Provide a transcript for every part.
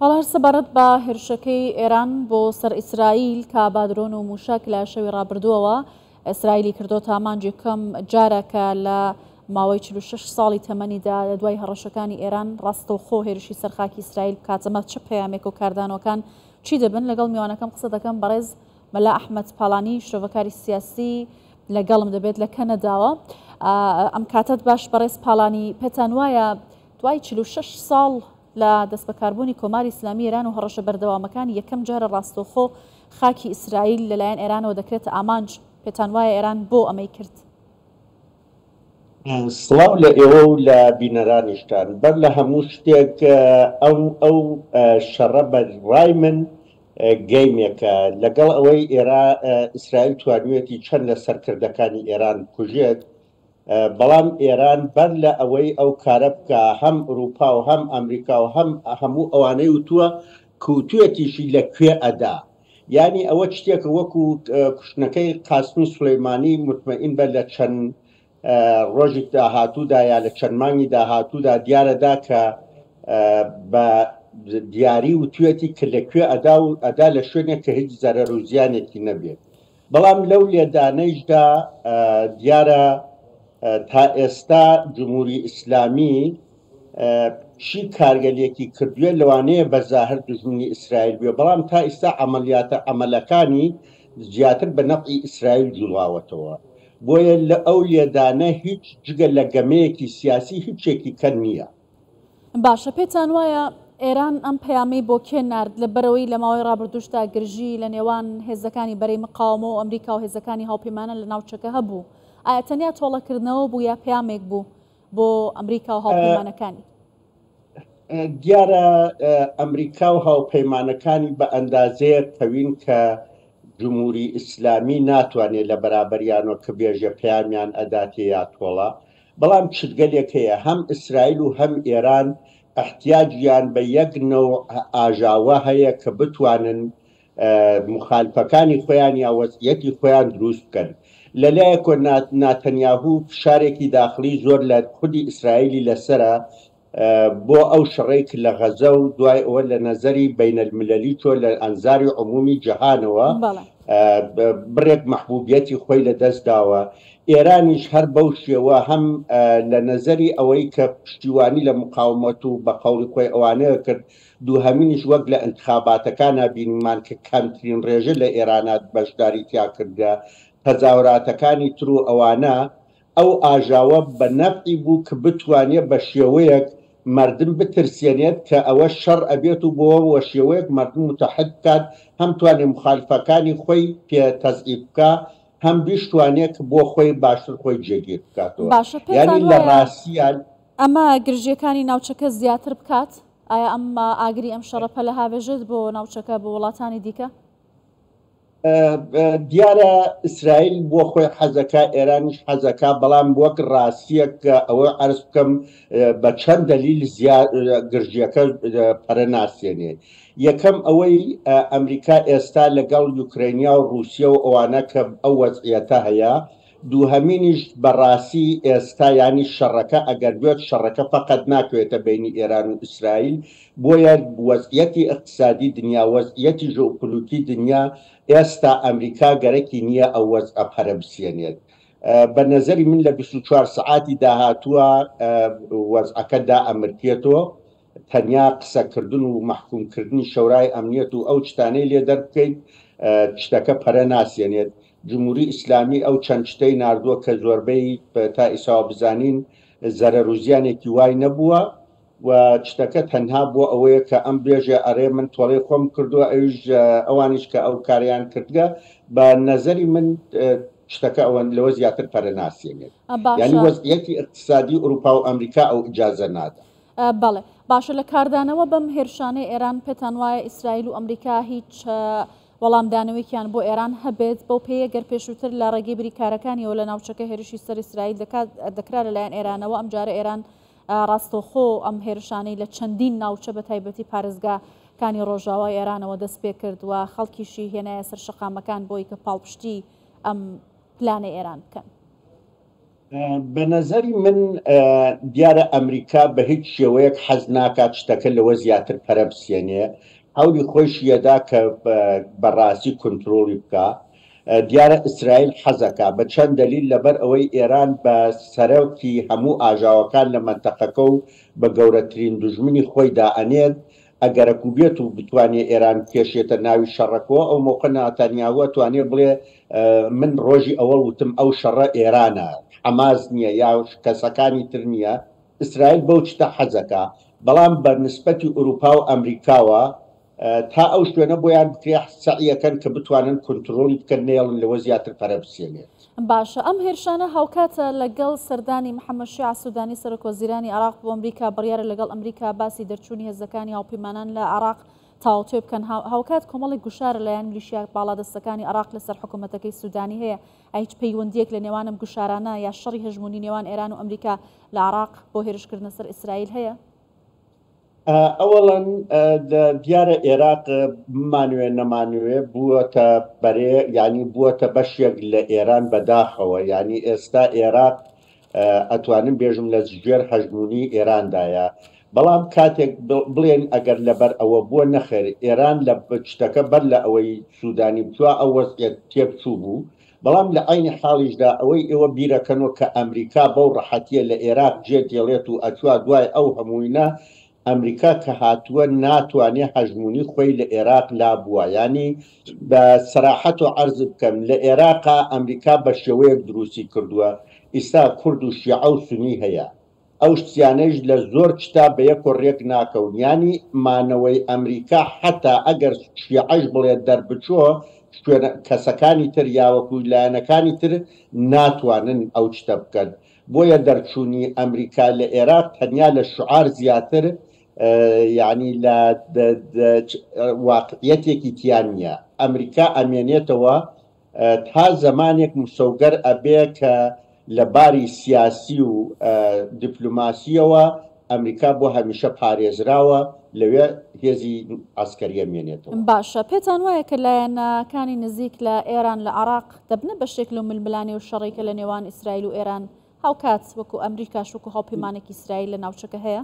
بەڵام سەبارەت بە هێرشەکەی ئێران بۆ سەر ئیسرائیل کە بادرۆن و موشک لە شەوی ڕابردووەوە ئیسرائیلی کردۆتە ئامانجی کەم جارێکە لە ماوەی 46 ساڵی تەمەنیدا لە دوای هەڕەشەکانی ئێران ڕاستەوخۆ هێرشی سەرخاکی ئیسرائیل کاتەمە چ پەیامێک و کاردانەکان چی دەبن لەگەڵ میوانەکەم قسە دەکەم بەڕێز مەلا ئەحمەد پاڵانی شرۆڤەکاری سیاسی لەگەڵم دەبێت لە کەنەداوە. ئەم کاتت باش بەڕێز پاڵانی پێتان وایە دوای 46 ساڵ لە دەستبەکاربوونی کۆماری ئیسلامی ئێران و هەڕەشە بەردەوامەکان یەکەم جارە ڕاستەوخۆ خاکی ئیسرائیل لەلایەن ئێرانەوە دەکرێتە ئامانج، پێتان وایە ئێران بۆ ئەمەی کرد؟ سڵاو لە ئێوە و لە بینەرانیشتان. بەر لە هەموو شتێک ئەو شەڕە بە ڕای من گەیمێکە لەگەڵ ئەوەی ئیسرائیل توانوێتی چەند لە سەرکردەکانی ئێران کوژێت، بەڵام ئێران بەر لە ئەوەی ئەو کارە بکە هەم ئەوروپا و هەم ئەمریکا و هەموو ئەوانەی وتووە کوتوێتیشی لەکوێ ئەدا. یعنی ئەوە شتێکە وەکو کوشتنەکەی قاسمی سولەیمانی مطمئین بە لە چەند ڕۆژی داهاتوودا یا لە چەند مانگی داهاتوودا دیارەدا کە بە دیاری وتوێتی کە لەکوێ ئەدا و ئەدا لە شوێنێک کە هیچ زەرەر و زیانێکی نەبێت. بەڵام لەو لێدانەیشدا دیارە تا ئێستا جمهوری ئیسلامی چی کارگەلێکی کردووە لەوانەیە بەزاهر دژمنی ئیسرائیل بێ، بەڵام تا ئێستا عملیاتەکانی زیاتر بە نەفعی ئیسرائیل جوڵاوەتەوە. بۆیە لە ئەو لێدانە هیچ جگە لە گەمەیەکی سیاسی هیچێکی کەن نییە. باشە، پێتان وایە ئێران ئەم پەیامەی بۆ کێ نارد لەبەرەوەی لە ماوەی ڕابردووشتا گرژی لە نێوان هێزەکانی بەرەی مقاومە و ئەمریکا و هێزەکانی هاوپەیمانە لە ناوچەکە هەبوو؟ ئایا تەنیا تۆڵەکردنەوە بوو یا پەیامێک بوو بۆ ئەمریکا و هاوپەیمانەکانی؟ دیارە ئەمریکا و هاوپەیمانەکانی بە ئەندازەیە کەوین کە جمهوری ئیسلامی ناتوانێت لە بەرابەریانەوە کە بێژە پەیامیان ئەداتێ یا تۆڵە، بەڵام چگەلێک هەیە هەم ئیسرائیل و هەم ئێران احتیاجیان بە یەک نەوع ئاژاوە هەیە کە بتوانن مخالفەکانی خۆیان یا وەزعیەتی خۆیان دروست بکەن. لەلایەکۆ ناتەنیاهوو فشارێکی داخلی زۆر لە خودی ئیسرائیلی لەسرە بۆ ئەو شەڕێک لە غەزە و دوای ئەوە لە نەزەری بینەلملەلی تۆ لە ئەنزاری عمومی جەهانەوە بڕێک مەحبوبیەتی خۆی لە دەست داوە. ئێرانیش هەر بەو شێوە هەم لە نەزەری ئەوەی کە پشتیوانی لە مقاومەت و بە قەوڵی خۆی ئەوانەیە کرد، دووهەمینیش وەک لە انتخاباتەکانە بینیمان کە کەمترین ڕێژە لە ئێرانات بەشداری تیا کردە تەزاوراتەکانی تر و ئەوانە ئەو ئاژاوە بە نەفعی بوو کە بتوانێت بە شێوەیەک مردم بترسێنێت کە ئەوە شەڕ ئەبێت و بۆ وە شێوەیەک مردم متحد بکات، هەم توانێت مخالفەکانی خۆی پێ تەزعیف بکە، هەم بیشتوانێت بۆ خۆی باشتر خۆی جێگیر بکاتەوە. یعنی لە ڕاستیان ئەمە گرژیەکانی ناوچەکە زیاتر بکات؟ ئایا ئەمە ئاگری ئەم شەڕەپە لە هاوێژێت بۆ ناوچەکە بۆ وڵاتانی دیکە؟ دیارە ئیسرائیل بۆ خۆی حەزەکە، ئێرانیش حەزەکە، بەڵام وەک ڕاستیەک ئەوە عەرز بکەم بە چەند دەلیل گرژیەکە پەرە ناسێنێت. یەکەم ئەوەی ئەمریکا ئێستا لەگەڵ یوکرینیا و رووسیا و ئەوانە کە ئەو وەزعیەتە هەیە، دووهەمینیش بەڕاستی ئێستا ینی شەڕەکە ئەگەر بێت شەڕەکە فقط ناکوێتە بینی ئێران و ئیسرائیل، بۆیە وەزعیەتی اقتصادی دنیا، وەزعیەتی ژئوپۆلیتیکی دنیا ئێستا ئەمریکا گەرەکی نییە ئەو وەزعە پەرە بسێنێت. بە نەزەری من لە 24 سعاتی داهاتووە وەزعەکەدا ئەمرکێتەوە، تەنیا قسەکردن و محکومکردنی شەورای ئەمنیەت و ئەو شتانەی لێ دەربکەیت شتەکە پەرە ناسێنێت. جمهوری ئیسلامی ئەو چەند شتەی ناردووە کە زۆربەی تا ئیساوە بزانین زەرەر و زیانێکی وای نەبووە و شتەکە تەنها بۆ ئەوەیە کە ئەم بێژێ ئەرێ من تۆڵی خۆم کردووە، ئەوانیش کە ئەو کاریان کردگە بە نەزەری من شتەکە ئەوەن لەوە زیاتر پەرە ناسێنێت. یعنی وەزعیەتی اقتصادی ئەوروپا و ئەمریکا ئەو ئیجازە نادا. بەڵێ باشە، لە کاردانەوە بەم هێرشانەی ئێران پێتان وایە ئیسرائیل و ئەمریکا هیچ وەڵامدانەوەیکیان بۆ ئێران هەبێت بەو پێیە گەر پێشووتر لە ڕێگەی بریکارەکانیەوە لە ناوچەکە هێرشی سەر ئیسرائیل دەکرا لەلایەن ئێرانەوە، ئەم جارە ئێران ڕاستەوخۆ ئەم هێرشانەی لە چەندین ناوچە بە تایبەتی پارێزگاکانی ڕۆژاوای ئێرانەوە دەست پێ کرد و خەڵکیشی هێنایە سەر شەقامەکان بۆی کە پاڵپشتی ئەم پلانە ئێران بکەن. بە نەزەری من دیارە ئەمریکا بە هیچ شێوەیەک حەز ناکات شتەکە لەوە زیاتر پەرە بسێنێ، هەوری خۆشیەدا کە بەڕاستی کنترۆلی بکە. دیارە ئیسرائیل حەزەکە بە چەند دلیل لەبەر ئەوەی ئێران بە سەرۆکی هەموو ئاژاوەکان لە مەنتەقەکە و بە گەورەترین دوژمنی خۆی دائەنێت. ئەگەرەکو بێت و بتوانێت ئێران کێشێتە ناوی شەڕەکەوە، ئەو موقع ناتانیاوە توانێت بڵێ من ڕۆژی ئەوە وتم ئەو شەڕە ئێرانە، حەماس نییە یا کەسەکانی تر نییە. ئیسرائیل بەو شتە حەزەکە، بەڵام بە نسبەتی ئوروپا و ئەمریکاوە تا ئەو شوێنە بۆیان بکرێ سەعیەکەن کە بتوانن کنترۆلی بکەن نێڵن لەوە زیاتر پەرە بسێنێت. باشە، ئەم هێرشانە هاوکاتە لەگەڵ سەردانی محەممەد شیع سوودانی سەرۆکوەزیرانی عراق بۆ ئەمریکا بڕیارە لەگەڵ ئەمریکا باسی دەرچوونی هێزەکانی هاوپەیمانان لە عراق تاوتێ بکەن. هاوکات کۆمەڵی گوشارە لەیان میلیشیا باڵادەستەکانی عراق لەسەر حکوومەتەکەی سوودانی هەیە. هیچ پەیوەندیەک لە نێوانم گوشارانە یا شەڕی هەژمونی نێوان ئێران و ئەمریکا لە عراق بۆ هێرشکردنە سەر ئیسرائیل هەیە؟ ئەوەڵەن دیارە عێراق بمانوێ نەمانوێ بووەتە بەرێ، ینی بووەتە بەشێک لە ئێران بەداخەوە. ینی ئێستا عێراق ئەتوانم بێژم لە ژێر هەژمونی ئێراندایە. بەڵام کاتێک بڵێن ئەگەر لەبەر ئەوە بووە نەخێر ئێران لە شتەکە بەر لە ئەوەی سوودانی بچوە ئەو وەزعیەت تێبچوو بوو. بەڵام لە عینی حاڵیشدا ئەوەی ئێوە بیرەکەنەوە کە ئەمریکا بەو ڕەحەتیە لە عێراق جێ دێڵێت و ئەچوا دوای ئەو هەمووینە ئەمریکا کە هاتووە ناتوانێ هەژمونی خۆی لە عێراق لابووە. ینی بە سەراحەت و عەرز بکەم لە عێراقا ئەمریکا بە شێوەیەک دروستی کردووە. ئیستا کورد و شیعە و سونی هەیە، ئەو شتیانەش لە زۆر شتا بە یەک و ڕێک ناکەون. ینی مانەوەی ئەمریکا حتا ئەگەر شیعەش بڵێت دەربچووە کەسەکانی تر یاوەکوی لایەنەکانی تر ناتوانن ئەو شتە بکەن. بۆیە دەرچوونی ئەمریکا لە عێراق تەنیا لە شعار زیاتر یعنی لە واقعیەتێکی تیان نیە. ئەمریکا ئەمێنێتەوە تا زمانێک مسەوگەر ئەبێ کە لە باری سیاسی و دیپلۆماسیەوە ئەمریکا بۆ هەمیشە پارێزراوە لەوێ هێزی ئاسکەریە مێنێتەوە. باشە، پێتان وایە کە لایەنەکانی نزیک لە ئێران لە عراق دەبنە بەشێک لە ململانی و شەڕێکە لە نێوان ئیسرائیل و ئێران هاوکات وەکو ئەمریکاش وەکو هاوپەیمانێکی ئیسرائیل لە ناوچەکە هەیە؟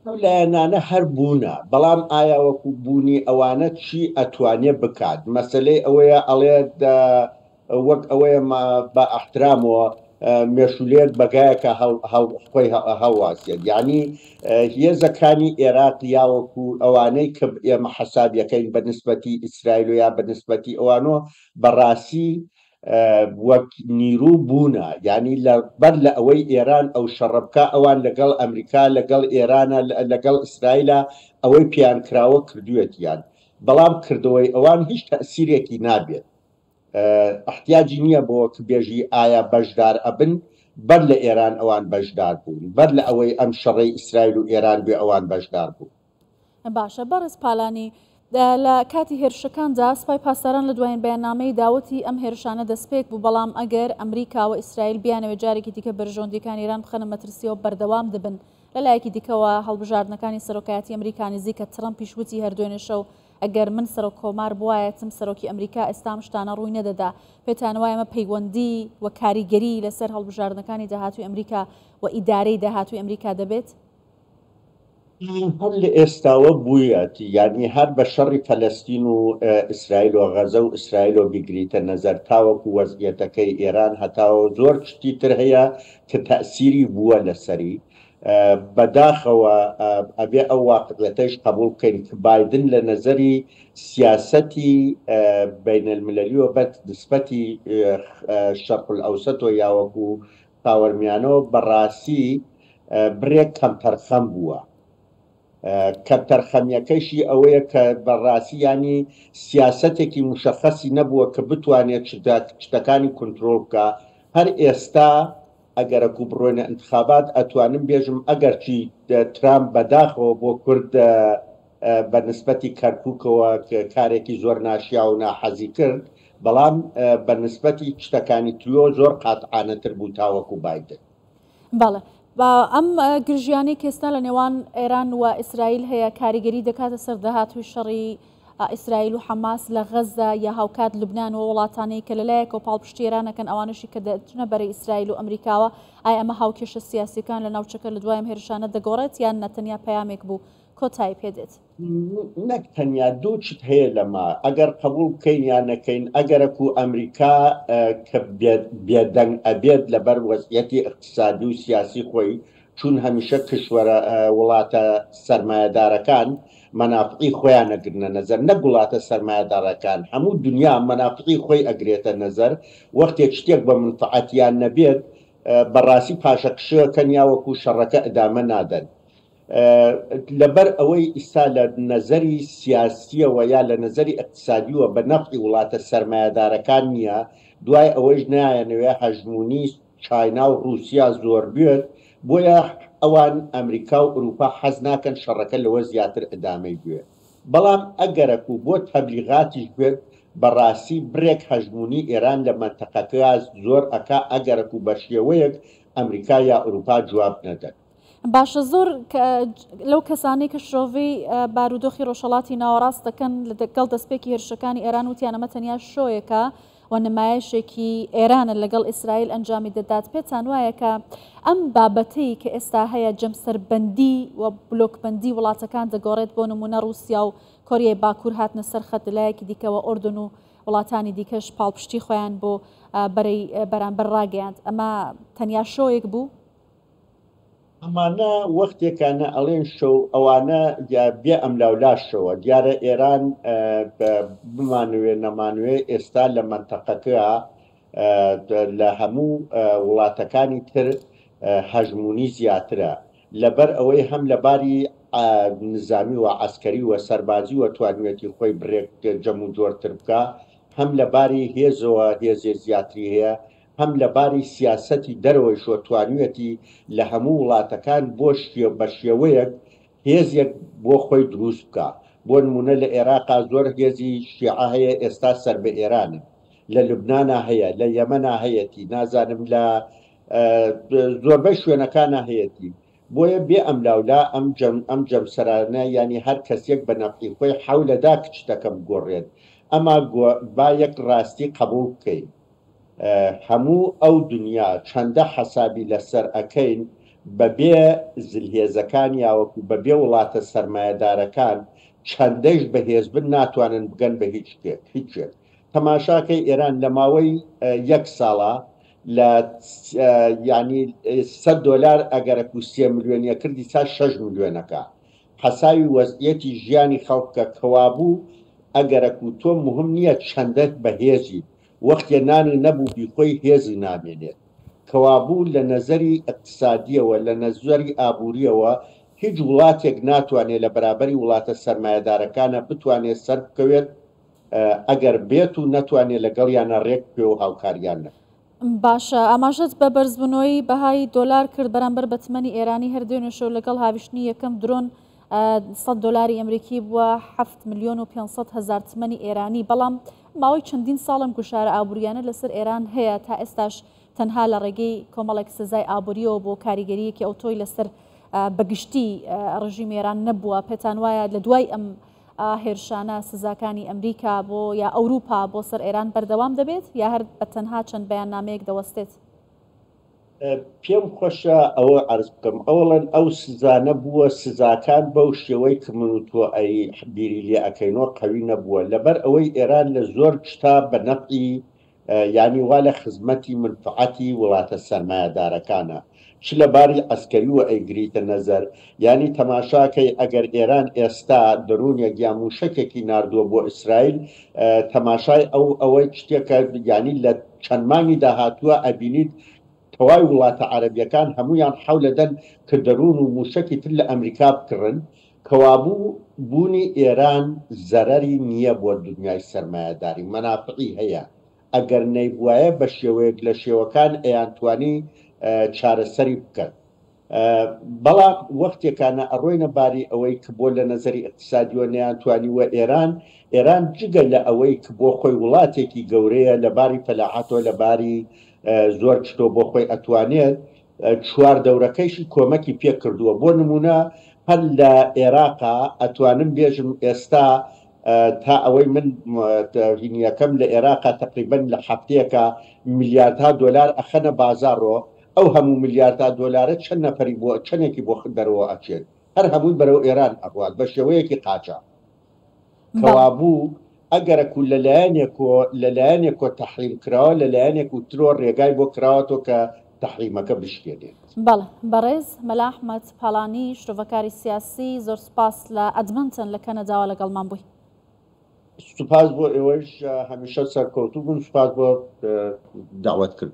ئەو لایەنانە هەر بوونە، بەڵام ئایا وەکو بوونی ئەوانە چی ئەتوانێ بکات؟ مەسلەی ئەوەیە ئەڵێ وەک ئەوەیە بە ئەحترامەوە مێشولێت بەگایەکە خۆی هەواسێت. یعنی هێزەکانی عێراق یاوەکو ئەوانەی کە ئێمە حەسابیەکەین بە نسبەتی ئیسرائیل و یا بە نسبەتی ئەوانەوە بەڕاستی وەک نیرو بوونە. ینی بەر لە ئەوەی ئێران ئەو شەڕەبکە ئەوان لەگەڵ ئەمریکا لەگەڵ ئێرانە لەگەڵ ئیسرائیلە ئەوەی پیانکراوە کردوێتیان، بەڵام کردەوەی ئەوان هیچ تەسیرێکی نابێت. احتیاجی نییە بۆ کە بێژی ئایا بەشدار ئەبن، بەر لە ئێران ئەوان بەشدار بوون، بەر لە ئەوەی ئەم شەڕەی ئیسرائیل و ئێران بێ ئەوان بەشدار بوون. باشە، بەڕێز پالانی لە کاتی هێرشەکاندا سوپای پاسداران لە دوایین بەیاننامەی داوەتی ئەم هێرشانە دەستپێک بوو، بەڵام ئەگەر ئەمریکا و ئیسرائیل بیانەوێت جارێکی دیکە بەرژۆندیەکانی ئێران بخەنە مەترسیەوە بەردەوام دەبن. لەلایەکی دیکەوە هەڵبژاردنەکانی سەرۆکایەتی ئەمریکا نزیکە ترەمپیش وتی هەردوێنێ شەو ئەگەر من سەرۆک کۆمار بوایەتم سەرۆکی ئەمریکا ئێستام شتانە ڕووی نەدەدا. پێتان وایە ئەمە پەیوەندی و کاریگەری لەسەر هەڵبژاردنەکانی داهاتووی ئەمریکا و ئیدارەی داهاتووی ئەمریکا دەبێت؟ هەر لە ئێستاوە بوویەتی، یعنی هەر بە شەڕی فەلەستین و ئیسرائیل و غەزە و ئیسرائیل و بیگریتە نەزەر تاوەکو وەزعیەتەکەی ئێران هەتاوە زۆر شتی تر هەیە کە تەئسیری بووە لەسەری. بەداخەوە ئەبێ ئەو واقعەتەش قبول بکەین کە بایدن لە نەزەری سیاسەتی بینەلملەلیەوە بە نسبەتی شەرق الئەوسەت و یاوەکو پاوەرمیانەوە بەڕاستی برێک کەمتەرخەم بووە. کە تەرخەمیەکەشی ئەوەیە کە بەڕاستی ینی سیاسەتێکی مشەخەسی نەبووە کە بتوانێت شتەکانی کنترۆل بکە. هەر ئێستا ئەگەرەکو بڕۆینە انتخابات ئەتوانم بێژم ئەگەرچی ترامپ بەداخەوە بۆ کورد بە نسبەتی کەرکووکەوە کارێکی زۆر ناشیا و ناحەزی کرد، بەڵام بە نسبەتی شتەکانی تریۆ زۆر قاتعانەتر بوو تاوەکو بایدن. بەڵێ، ئەم گرژیانی کێستا لە نێوان ئێران و ئیسرائیل هەیە کاریگەری دەکاتە سەر داهاتووی شەڕی ئیسرائیل و حەماس لە غەزە یا هاوکات لوبنان و وڵاتانەی کە لەلایەک و پاڵپشتی ئێرانەکەن ئەوانشی کە دەچنە بەرەی ئیسرائیل و ئەمریکاوە ئایا ئەمە هاوکێشە سیاسیەکان لە ناوچەکە لە دوایم هێرشانە دەگۆڕێت یان نەتەنیا پەیامێک بوو کۆتایی پێدێت؟ نەک تەنیا دوو چت هەیە لەما ئەگەر قبول بکەین یان نەکەین ئەگەرەک و ئەمریکا کە بێدەنگ ئەبێت لەبەر وەزعیەتی اقتصادی و سیاسی خۆی چون هەمیشە کشوەرە وڵاتە سەرمایەدارەکان مەنافقی خۆیان ئەگرنە نەزەر، نەک وڵاتە سەرمایەدارەکان هەموو دنیا مەنافقی خۆی ئەگرێتە نەزەر. وەختێک شتێک بە منفعەتیان نەبێت بەڕاستی پاشەکشەکەن یا وەکو شەڕەکە ئەدامە نادەن. لەبەر ئەوەی ئیسا لە نەزەری سیاسیەوە یا لە نەزەری اقتصادیوە بە نەفعی وڵاتە سەرمایەدارەکان نییە، دوای ئەوەش نایەنەوێ هەژمونی چاینا و رووسیا زۆر بێت، بۆیە ئەوان ئەمریکا و ئەوروپا حەز ناکەن شەڕەکە لەوە زیاتر ئەدامەی بێت. بەڵام ئەگەرەک و بۆ تەبلیغاتیش بێت بەڕاستی برێک هەژمونی ئێران لە مەنتەقەکە زۆر ئەکا ئەگەرەک و بە شێوەیەک ئەمریکا یا ئەوروپا جواب نەدەن. باشە، زۆر لەو کەسانی کە شۆڤی بارودۆخی ڕۆژهەڵاتی ناوەڕاست دەکەن لەگەڵ دەستپێکی هێرشەکانی ئێران وتیان ئەمە تەنیا شۆیەکە و نمایشێکی ئێرانە لەگەڵ ئیسرائیل ئەنجامی دەدات. پێتان وایە کە ئەم بابەتەی کە ئێستا هەیە جەمسەربەندی و بلۆکبەندی وڵاتەکان دەگۆڕێت، بۆ نمونە رووسیا و کۆریای باکوور هاتنە سەر خەت لایەکی دیکەوە ئۆردن و وڵاتانی دیکەش پاڵپشتی خۆیان بۆ بەرامبەر ڕاگەیاند، ئەمە تەنیا شۆیەک بوو؟ ئەمانە وەختێکانە ئەڵێن شەو ئەوانە بێ ئەملاولاشەوە دیارە ئێران بمانوێ نەمانوێ ئێستا لە مەنتەقەکە لە هەموو وڵاتەکانی تر هەژمونی زیاترە، لەبەر ئەوەی هەم لەباری نظامی و عەسکەری و سەربازی و توانوێتی خۆی بڕێک جەم و جۆرتر بکە، هەم لەباری هێزەوە هێزێ زیاتری هەیە، هەم لەباری سیاسەتی دەرەوەی شۆ توانوێتی لە هەموو وڵاتەکان بە شێوەیەک هێزێک بۆ خۆی دروست بکە. بۆ نمونە لە عێراقا زۆر هێزی شیعە هەیە ئێستا سەر بە ئێرانن، لە لوبنانە هەیە، لە یەمەنا هەیەتی، نازانم لە زۆربەی شوێنەکانە هەیەتی. بۆیە بێ ئەملاولا ئەم جەمسەرانە ینی هەر کەسێک بە نەفعی خۆی حەولەدا کچتەکە بگۆڕێت. ئەما با یەک ڕاستی قبول بکەین، هەموو ئەو دنیا چەندە حەسابی لەسەر ئەەکەین بەبێ زلهێزەکان یاوەکو بەبێ وڵاتە سەرمایەدارەکان چەندەش بەهێزبن ناتوانن بگەن بە هیچێک. تەماشاکەی ئێران لە ماوەی یەک ساڵە لە ینی $100 ئەگەرەک و 3 ملیۆنیە کردی تا 6 ملیۆنەکە حەساوی وەزعیەتی ژیانی خەڵکە کەوابوو. ئەگەرەک و تۆ مهم نییە چەندە بەهێزی، وەختێ نانی نەبوو بیخۆی هێزی نامێنێت. کەوابوو لە نەزەری اقتصادیەوە لە نەزەری ئابوووریەوە هیچ وڵاتێک ناتوانێت لە بەرابەری وڵاتە سەرمایەدارەکانە بتوانێت سەر بکەوێت ئەگەر بێت و نەتوانێت لەگەڵیانە ڕێک پێ و هاوکاریان نە. باشە، ئاماژەت بە بەرزبوونەوەی بەهای دۆلار کرد بەرامبەر بە تمەنی ئێرانی هەردوێنێشەوە لەگەڵ هاویشتنی یەکەم درۆن $100 ئەمریکی بووە 7,500,000 تمەنی ئێرانی. بەڵام ماوەی چەندین ساڵم گوشارە ئابووریانە لەسەر ئێران هەیە، تا ئێستاش تەنها لە ڕێگەی کۆمەڵێک سزای ئابووریەوە بۆ کاریگەریەکی ئەوتۆی لەسەر بەگشتی ڕژیم ئێران نەبووە. پێتان وایە لە دوای ئەم هێرشانە سزاکانی ئەمریکا بۆ یا ئەوروپا بۆ سەر ئێران بەردەوام دەبێت یا هەر بە تەنها چەند بەیاننامەیەک دەوەستێت؟ پێم خۆشە ئەوە عەرز بکەم، ئەوڵەن ئەو سزانە بووە سزاکان بەو شێوەی کە من و تۆ بیری لێ ئەەکەینەوە قەوی نەبووە، لەبەر ئەوەی ئێران لە زۆر شتا بە نەفعی ینی وا لە خزمەتی منفعەتی وڵاتە سەرمایەدارەکانە، چ لەباری عەسکەری و ئەیگریتە نەزەر. ینی تەماشاکەی ئەگەر ئێران ئێستا دەرونێک یا موشکێکی ناردووە بۆ ئیسرائیل، تەماشای ئەوەی شتێکە ینی لە چەند مانگی داهاتووە ئەبینیت تەواوی وڵاتە عەرەبیەکان هەمویان حەولەدەن کە دەروون و موشکی تر لە ئەمریکا بکڕن. کەوابوو بوونی ئێران زەرەری نییە بۆ دنیای سەرمایەداری، مەنافعی هەیە. ئەگەر نەیبوایە بە شێوەیەک لە شێوەکان ئەیانتوانی چارەسەری بکەن. بەڵام وەختێکانە ئەڕۆینە باری ئەوەی کە بۆ لە نەزەری اقتصادیوە نەیانتوانیوە ئێران جگە لە ئەوەی کە بۆ خۆی وڵاتێکی گەورەیە لە باری فەلاحەتەوە لە باری زۆر شتۆ بۆ خۆی ئەتوانێت چوار دەورەکەیشی کۆمەکی پێ کردووە. بۆ نمونە هەر لە عێراقا ئەتوانم بێژم ئێستا تا ئەوەی من هینیەکەم لە عێراقا تقریبەن لە هەفتەیەکە میلیاردها دۆلار ئەخەنە بازارڕۆ، ئەو هەموو میلیاردها دۆلارە چەند نەفەری بۆ چەندێکی بۆ دەرەوە ئەچێت، هەر هەمووی بەرەو ئێران ئەڕوات بە شێوەیەکی قاچە کەوابوو ئەگەرە و لەلایەنێکۆ تەحریم کراوە لەلایەنێک و ترۆ ڕێگای بۆ کراوەتەوە کە تەحریمەکە بشکێنێت. بەڵێ بەڕێز مەلا ئەحمەد پاڵانی شتۆڤەکاری سیاسی زۆر سوپاس لە ئەدمنتن لە کەنەداوە لەگەڵمان بووی. سوپاس بۆ ئێوەش هەمیشە سەرکەوتوو بوون، سوپاس بۆ داوەتکرد.